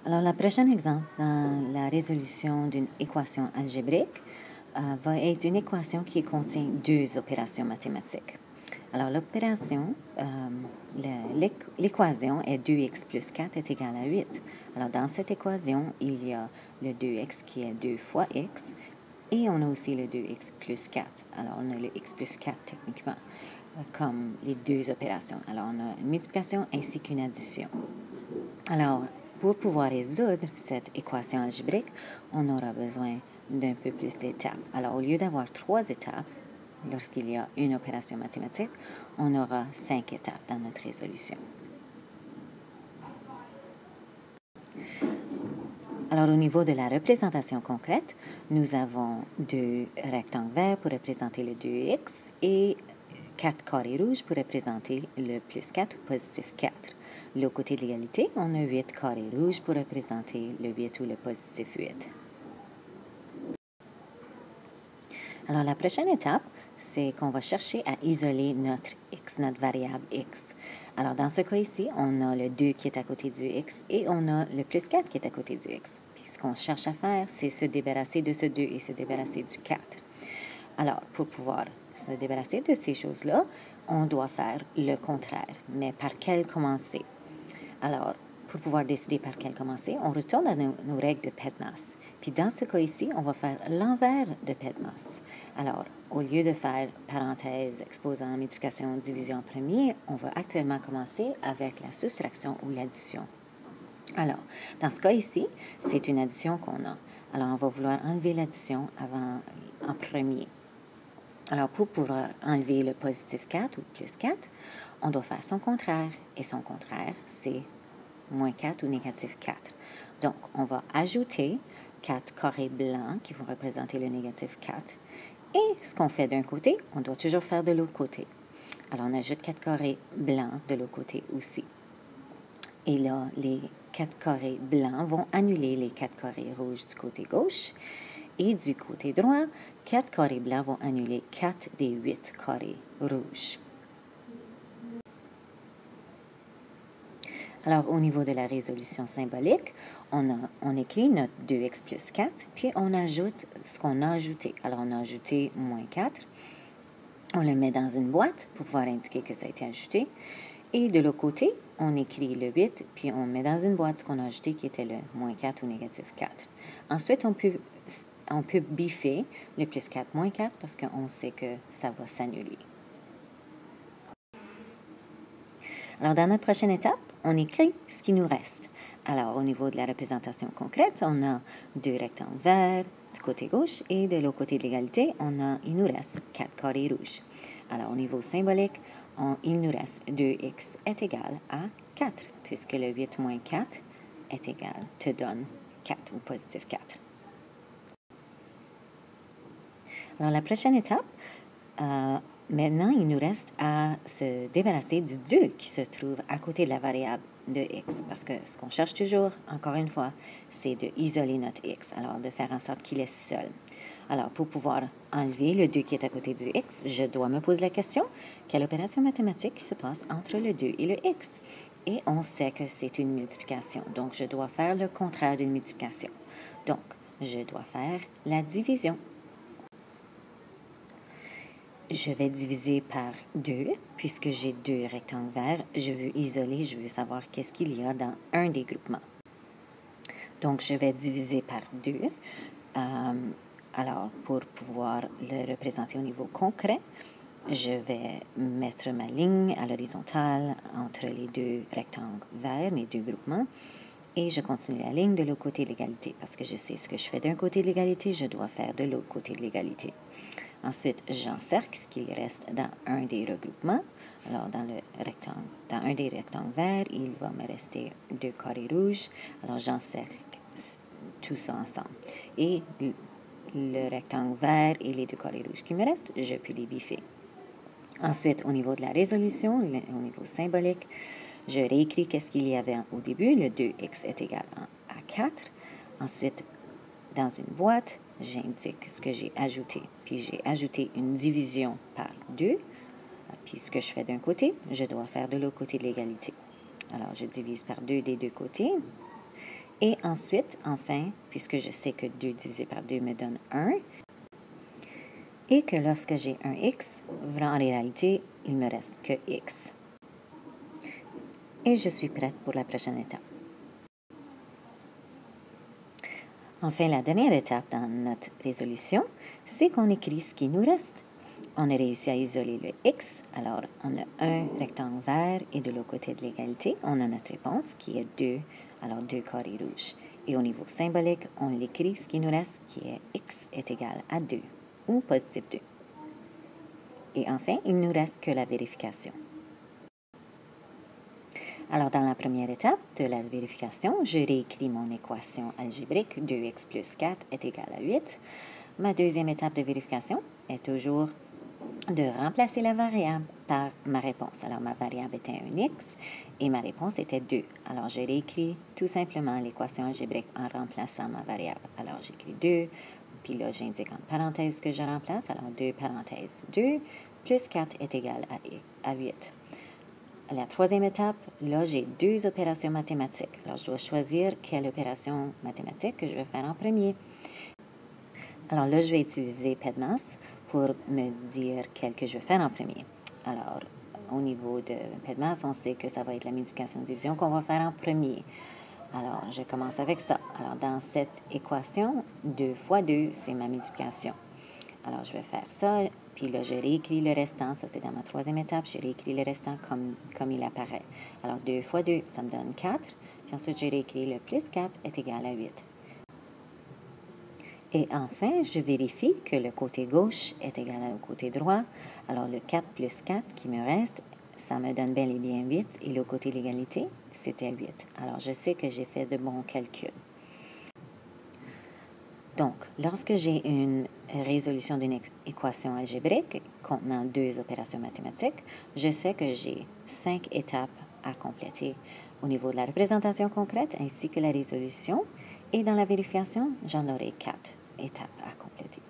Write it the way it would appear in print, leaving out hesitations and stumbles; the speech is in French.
Alors, le prochain exemple dans la résolution d'une équation algébrique va être une équation qui contient deux opérations mathématiques. Alors, l'équation est 2x plus 4 est égal à 8. Alors, dans cette équation, il y a le 2x qui est 2 fois x, et on a aussi le 2x plus 4. Alors, on a le x plus 4 techniquement, comme les deux opérations. Alors, on a une multiplication ainsi qu'une addition. Alors, pour pouvoir résoudre cette équation algébrique, on aura besoin d'un peu plus d'étapes. Alors, au lieu d'avoir 3 étapes, lorsqu'il y a une opération mathématique, on aura 5 étapes dans notre résolution. Alors, au niveau de la représentation concrète, nous avons deux rectangles verts pour représenter le 2x et 4 carrés rouges pour représenter le plus 4 ou positif 4. Le côté de l'égalité, on a 8 carrés rouges pour représenter le 8 ou le positif 8. Alors, la prochaine étape, c'est qu'on va chercher à isoler notre x, notre variable x. Alors, dans ce cas ici, on a le 2 qui est à côté du x et on a le plus 4 qui est à côté du x. Puis, ce qu'on cherche à faire, c'est se débarrasser de ce 2 et se débarrasser du 4. Alors, pour pouvoir se débarrasser de ces choses-là, on doit faire le contraire. Mais par quel commencer? Alors, pour pouvoir décider par quel commencer, on retourne à nos règles de PEDMAS. Puis dans ce cas ici, on va faire l'envers de PEDMAS. Alors, au lieu de faire parenthèse, exposant, multiplication, division en premier, on va actuellement commencer avec la soustraction ou l'addition. Alors, dans ce cas ici, c'est une addition qu'on a. Alors, on va vouloir enlever l'addition en premier. Alors, pour pouvoir enlever le positif 4 ou plus 4, on doit faire son contraire. Et son contraire, c'est moins 4 ou négatif 4. Donc, on va ajouter 4 carrés blancs qui vont représenter le négatif 4. Et ce qu'on fait d'un côté, on doit toujours faire de l'autre côté. Alors, on ajoute 4 carrés blancs de l'autre côté aussi. Et là, les 4 carrés blancs vont annuler les 4 carrés rouges du côté gauche. Et du côté droit, 4 carrés blancs vont annuler 4 des 8 carrés rouges. Alors, au niveau de la résolution symbolique, on écrit notre 2x plus 4, puis on ajoute ce qu'on a ajouté. Alors, on a ajouté moins 4. On le met dans une boîte pour pouvoir indiquer que ça a été ajouté. Et de l'autre côté, on écrit le 8, puis on met dans une boîte ce qu'on a ajouté qui était le moins 4 ou négatif 4. Ensuite, on peut biffer le plus 4, moins 4 parce qu'on sait que ça va s'annuler. Alors, dans notre prochaine étape, on écrit ce qui nous reste. Alors, au niveau de la représentation concrète, on a deux rectangles verts du côté gauche et de l'autre côté de l'égalité, il nous reste 4 carrés rouges. Alors, au niveau symbolique, il nous reste 2x est égal à 4, puisque le 8 moins 4 est égal, te donne 4 ou positif 4. Alors, la prochaine étape, maintenant, il nous reste à se débarrasser du 2 qui se trouve à côté de la variable de x, parce que ce qu'on cherche toujours, encore une fois, c'est de isoler notre x, alors de faire en sorte qu'il est seul. Alors, pour pouvoir enlever le 2 qui est à côté du x, je dois me poser la question, quelle opération mathématique se passe entre le 2 et le x? Et on sait que c'est une multiplication, donc je dois faire le contraire d'une multiplication. Donc, je dois faire la division. Je vais diviser par 2, puisque j'ai deux rectangles verts. Je veux isoler, je veux savoir qu'est-ce qu'il y a dans un des groupements. Donc, je vais diviser par 2. Alors, pour pouvoir le représenter au niveau concret, je vais mettre ma ligne à l'horizontale entre les deux rectangles verts, mes deux groupements, et je continue la ligne de l'autre côté de l'égalité, parce que je sais ce que je fais d'un côté de l'égalité, je dois faire de l'autre côté de l'égalité. Ensuite, j'encercle ce qu'il reste dans un des regroupements. Alors, dans un des rectangles verts, il va me rester 2 carrés rouges. Alors, j'encercle tout ça ensemble. Et le rectangle vert et les 2 carrés rouges qui me restent, je peux les biffer. Ensuite, au niveau de la résolution, au niveau symbolique, je réécris qu'est-ce qu'il y avait au début. Le 2x est égal à 4. Ensuite, dans une boîte, j'indique ce que j'ai ajouté. Puis j'ai ajouté une division par 2. Puis ce que je fais d'un côté, je dois faire de l'autre côté de l'égalité. Alors, je divise par 2 des deux côtés. Et ensuite, enfin, puisque je sais que 2 divisé par 2 me donne 1, et que lorsque j'ai un x, en réalité, il me reste que x. Et je suis prête pour la prochaine étape. Enfin, la dernière étape dans notre résolution, c'est qu'on écrit ce qui nous reste. On a réussi à isoler le x, alors on a un rectangle vert et de l'autre côté de l'égalité, on a notre réponse qui est 2, alors 2 carrés rouges. Et au niveau symbolique, on l'écrit ce qui nous reste qui est x est égal à 2 ou positif 2. Et enfin, il ne nous reste que la vérification. Alors, dans la première étape de la vérification, je réécris mon équation algébrique 2x plus 4 est égal à 8. Ma deuxième étape de vérification est toujours de remplacer la variable par ma réponse. Alors, ma variable était un x et ma réponse était 2. Alors, je réécris tout simplement l'équation algébrique en remplaçant ma variable. Alors, j'écris 2, puis là, j'indique en parenthèse que je remplace. Alors, 2 parenthèse 2 plus 4 est égal à 8. La troisième étape, là, j'ai 2 opérations mathématiques. Alors, je dois choisir quelle opération mathématique que je vais faire en premier. Alors là, je vais utiliser PEDMAS pour me dire quelle que je vais faire en premier. Alors, au niveau de PEDMAS, on sait que ça va être la multiplication-division qu'on va faire en premier. Alors, je commence avec ça. Alors, dans cette équation, 2 fois 2, c'est ma multiplication. Alors, je vais faire ça, puis là, je réécris le restant. Ça, c'est dans ma troisième étape. Je réécris le restant comme il apparaît. Alors, 2 fois 2, ça me donne 4. Puis ensuite, je réécris le plus 4 est égal à 8. Et enfin, je vérifie que le côté gauche est égal au côté droit. Alors, le 4 plus 4 qui me reste, ça me donne bel et bien 8. Et le côté de l'égalité, c'était 8. Alors, je sais que j'ai fait de bons calculs. Donc, lorsque j'ai une résolution d'une équation algébrique contenant 2 opérations mathématiques, je sais que j'ai 5 étapes à compléter au niveau de la représentation concrète ainsi que la résolution. Et dans la vérification, j'en aurai 4 étapes à compléter.